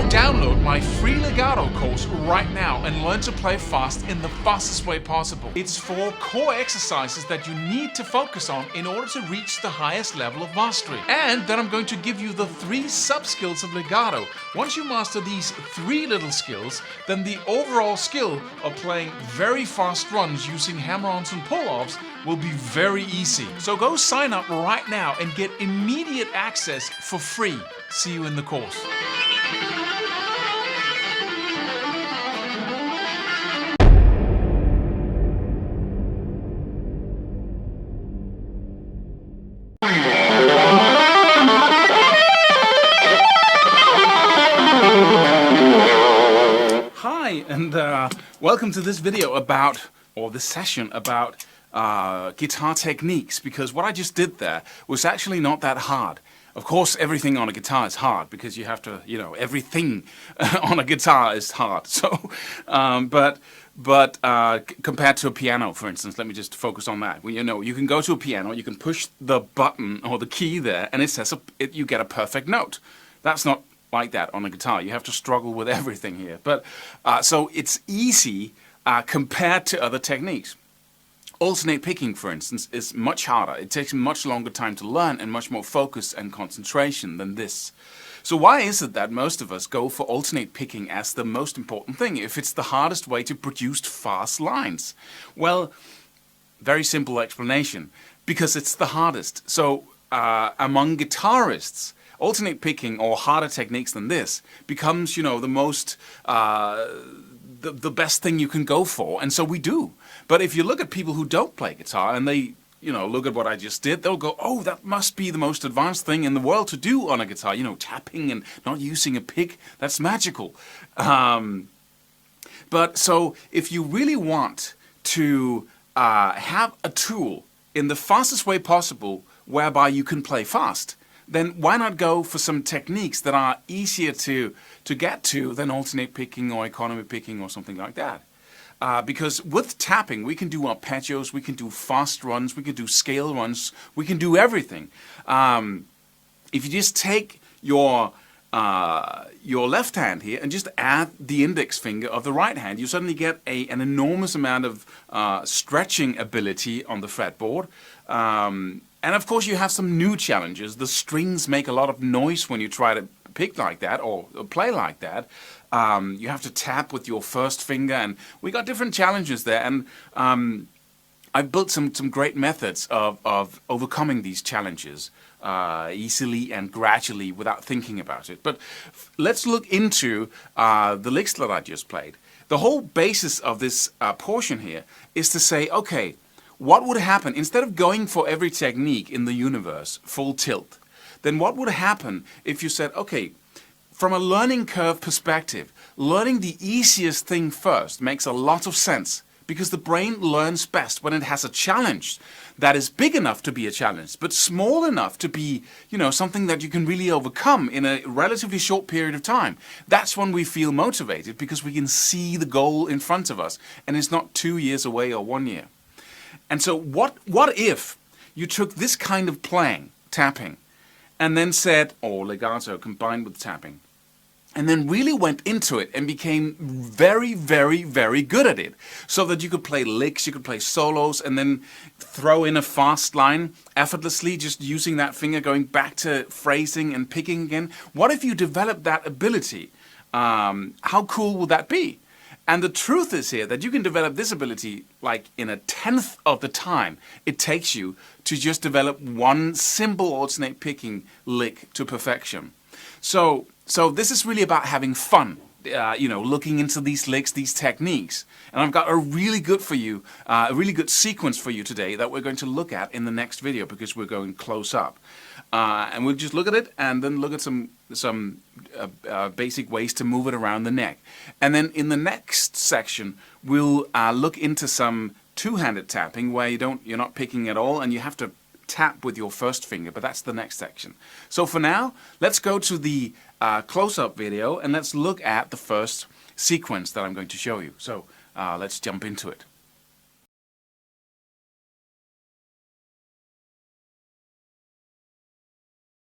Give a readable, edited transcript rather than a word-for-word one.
Download my free legato course right now and learn to play fast in the fastest way possible. It's 4 core exercises that you need to focus on in order to reach the highest level of mastery. And then I'm going to give you the 3 sub-skills of legato. Once you master these 3 little skills, then the overall skill of playing very fast runs using hammer-ons and pull-offs will be very easy. So go sign up right now and get immediate access for free. See you in the course. Hi, and welcome to this video about, or this session about guitar techniques, because what I just did there was actually not that hard. Of course, everything on a guitar is hard because you have to, everything on a guitar is hard. So, but compared to a piano, for instance, let me just focus on that. Well, you can go to a piano, you can push the button or the key there, and it says you get a perfect note. That's not like that on a guitar. You have to struggle with everything here. But so it's easy compared to other techniques. Alternate picking, for instance, is much harder. It takes much longer time to learn and much more focus and concentration than this. So why is it that most of us go for alternate picking as the most important thing if it's the hardest way to produce fast lines? Well, very simple explanation. Because it's the hardest. So among guitarists, alternate picking or harder techniques than this becomes, the most the best thing you can go for, and so we do. But if you look at people who don't play guitar and they, look at what I just did, they'll go, oh, that must be the most advanced thing in the world to do on a guitar. Tapping and not using a pick, that's magical. But so if you really want to have a tool in the fastest way possible whereby you can play fast, then why not go for some techniques that are easier to get to than alternate picking or economy picking or something like that? Because with tapping, we can do arpeggios, we can do fast runs, we can do scale runs, we can do everything. If you just take your left hand here and just add the index finger of the right hand, you suddenly get an enormous amount of stretching ability on the fretboard. And of course you have some new challenges. The strings make a lot of noise when you try to pick like that or play like that. You have to tap with your first finger, and we got different challenges there. And I've built some great methods of overcoming these challenges easily and gradually without thinking about it. But let's look into the licks that I just played. The whole basis of this portion here is to say, okay, what would happen, instead of going for every technique in the universe, full tilt, then what would happen if you said, okay, from a learning curve perspective, learning the easiest thing first makes a lot of sense, because the brain learns best when it has a challenge that is big enough to be a challenge, but small enough to be, something that you can really overcome in a relatively short period of time. That's when we feel motivated, because we can see the goal in front of us, and it's not 2 years away or 1 year. And so what if you took this kind of playing, tapping, and then said, or legato combined with tapping, and then really went into it and became very, very, very good at it, so that you could play licks, you could play solos, and then throw in a fast line effortlessly, just using that finger, going back to phrasing and picking again. What if you developed that ability? How cool would that be? And the truth is here that you can develop this ability like in 1/10 of the time it takes you to just develop one simple alternate picking lick to perfection. So this is really about having fun, looking into these licks, these techniques. And I've got a really good sequence for you today that we're going to look at in the next video, because we're going close up. And we'll just look at it and then look at some basic ways to move it around the neck. And then in the next section, we'll look into some two-handed tapping where you're not picking at all and you have to tap with your first finger, but that's the next section. So for now, let's go to the close-up video and let's look at the first sequence that I'm going to show you. So let's jump into it.